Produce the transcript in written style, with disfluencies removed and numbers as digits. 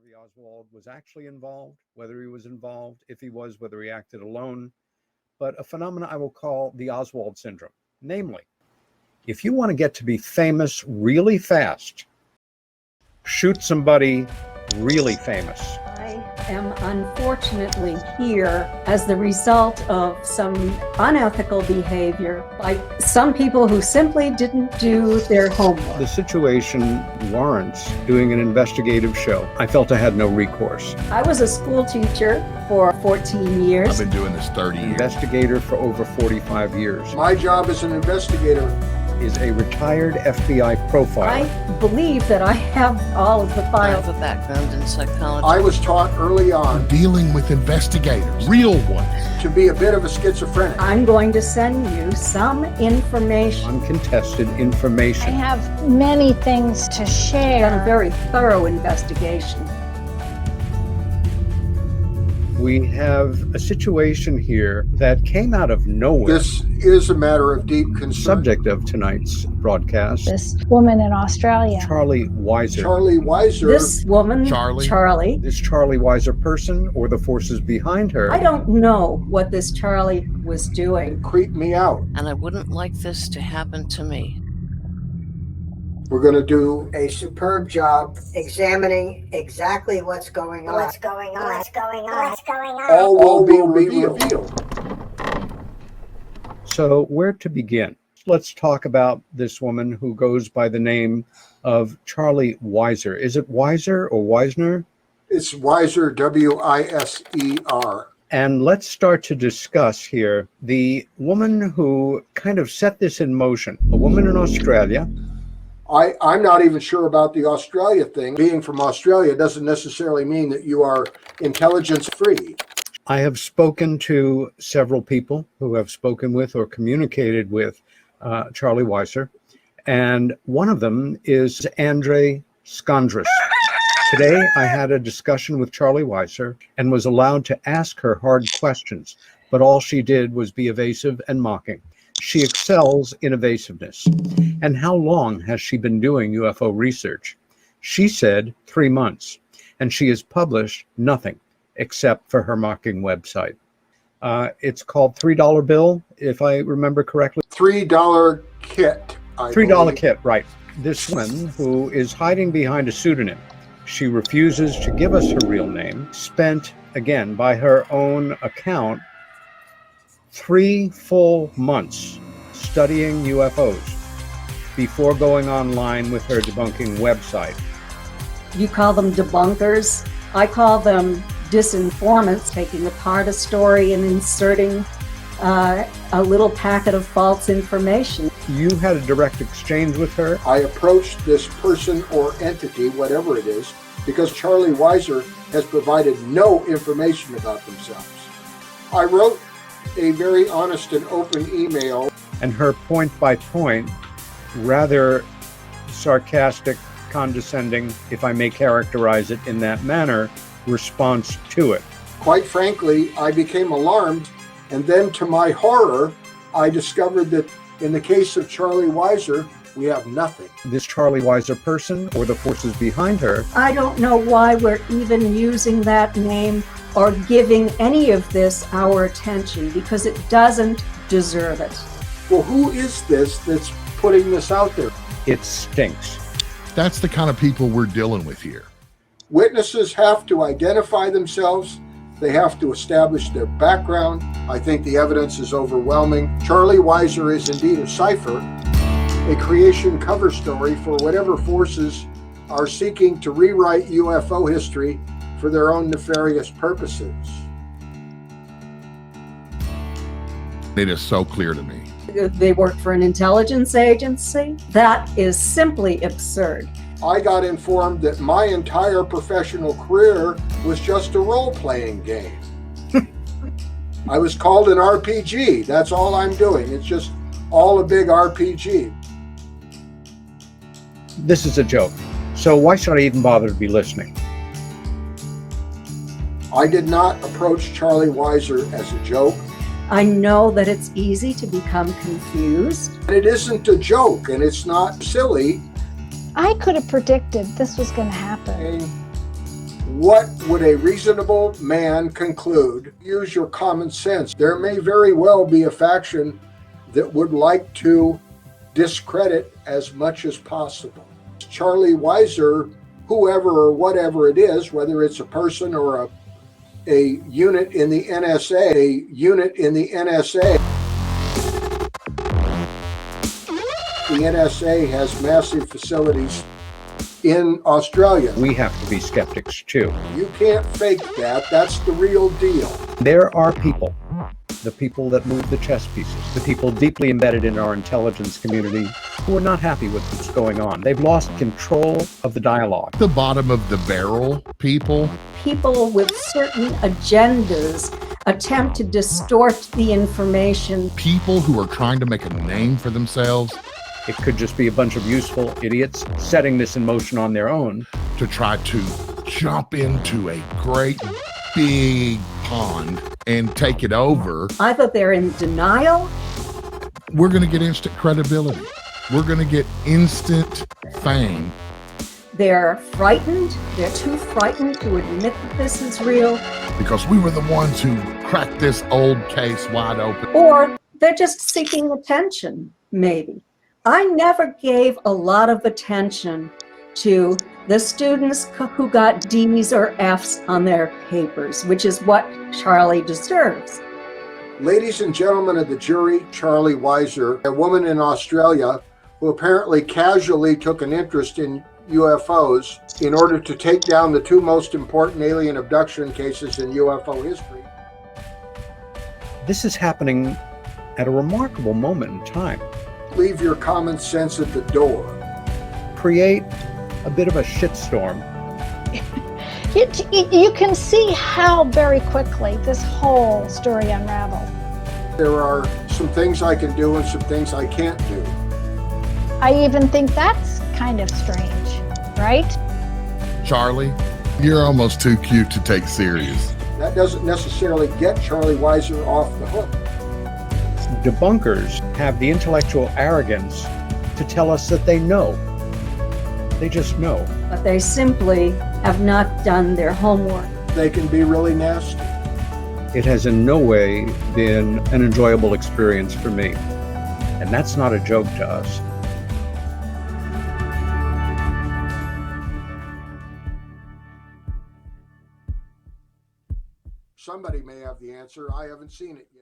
Harvey Oswald was actually involved, whether he was involved, if he was, whether he acted alone, but a phenomenon I will call the Oswald syndrome. Namely, if you want to get to be famous really fast, shoot somebody really famous. I am unfortunately here as the result of some unethical behavior by some people who simply didn't do their homework. The situation warrants doing an investigative show. I felt I had no recourse. I was a school teacher for 14 years. I've been doing this 30 years. Investigator for over 45 years. My job as an investigator is a retired FBI profiler. I believe that I have all of the I files. have a background in psychology. I was taught early on Dealing with investigators, real ones. to be a bit of a schizophrenic. I'm going to send you some information. Uncontested I information. have many things to Done a share. very thorough investigation. We have a situation here that came out of nowhere. This is a matter of deep concern. Subject of tonight's broadcast, This woman in Australia. Charlie Weiser. Charlie Weiser, This woman, Charlie. This Charlie Weiser person or the forces behind her. I don't know what this Charlie was doing. creeped me out. And I wouldn't like this to happen to me. We're going to do a superb job examining exactly what's going on. What's going on? What's going on? What's going on? all will be revealed. So where to begin? Let's talk about this woman who goes by the name of Charlie Weiser. Is it Weiser or Weisner? It's Weiser, W-I-S-E-R. And let's start to discuss here the woman who kind of set this in motion. A woman in Australia. I'm not even sure about the Australia thing. Being from Australia doesn't necessarily mean that you are intelligence free. I have spoken to several people who have spoken with or communicated with Charlie Weiser, and one of them is Andre Skondras. Today, I had a discussion with Charlie Weiser and was allowed to ask her hard questions, but all she did was be evasive and mocking. She excels in evasiveness. And how long has she been doing UFO research? She said 3 months, and she has published nothing except for her mocking website. It's called $3 Bill, if I remember correctly. $3 kit. $3 kit, right. This woman, who is hiding behind a pseudonym, she refuses to give us her real name, spent, again, by her own account, 3 full months studying UFOs before going online with her debunking website. You call them debunkers. I call them disinformants, taking apart a story and inserting a little packet of false information. You had a direct exchange with her. I approached this person or entity, whatever it is, because Charlie Weiser has provided no information about themselves. I wrote a very honest and open email. And her point-by-point, rather sarcastic, condescending, if I may characterize it in that manner, response to it. Quite frankly, I became alarmed, and then to my horror, I discovered that in the case of Charlie Weiser, we have nothing. This Charlie Weiser person or the forces behind her. I don't know why we're even using that name or giving any of this our attention, because it doesn't deserve it. Well, who is this that's putting this out there? It stinks. That's the kind of people we're dealing with here. Witnesses have to identify themselves. They have to establish their background. I think the evidence is overwhelming. Charlie Weiser is indeed a cipher, a creation cover story for whatever forces are seeking to rewrite UFO history for their own nefarious purposes. It is so clear to me. They work for an intelligence agency. That is simply absurd. I got informed that my entire professional career was just a role-playing game. I was called an RPG. That's all I'm doing. It's just all a big RPG. This is a joke. So why should I even bother to be listening? I did not approach Charlie Weiser as a joke. I know that it's easy to become confused. It isn't a joke, and it's not silly. I could have predicted this was going to happen. What would a reasonable man conclude? Use your common sense. There may very well be a faction that would like to discredit as much as possible. Charlie Weiser, whoever or whatever it is, whether it's a person or a unit in the NSA, the NSA has massive facilities in Australia. We have to be skeptics too. You can't fake that. That's the real deal. There are people, the people that move the chess pieces, the people deeply embedded in our intelligence community who are not happy with what's going on. They've lost control of the dialogue. The bottom of the barrel people. People with certain agendas attempt to distort the information. People who are trying to make a name for themselves. It could just be a bunch of useful idiots setting this in motion on their own. To try to jump into a great big pond and take it over. Either they're in denial. We're going to get instant credibility. We're going to get instant fame. They're frightened. They're too frightened to admit that this is real. Because we were the ones who cracked this old case wide open. Or they're just seeking attention, maybe. I never gave a lot of attention to the students who got D's or F's on their papers, which is what Charlie deserves. Ladies and gentlemen of the jury, Charlie Weiser, a woman in Australia who apparently casually took an interest in UFOs in order to take down the two most important alien abduction cases in UFO history. This is happening at a remarkable moment in time. Leave your common sense at the door. Create a bit of a shitstorm. You can see how very quickly this whole story unraveled. There are some things I can do and some things I can't do. I even think that's kind of strange, right? Charlie, you're almost too cute to take serious. That doesn't necessarily get Charlie Weiser off the hook. Debunkers have the intellectual arrogance to tell us that they know. They just know. But they simply have not done their homework. They can be really nasty. It has in no way been an enjoyable experience for me. And that's not a joke to us. Somebody may have the answer. I haven't seen it yet.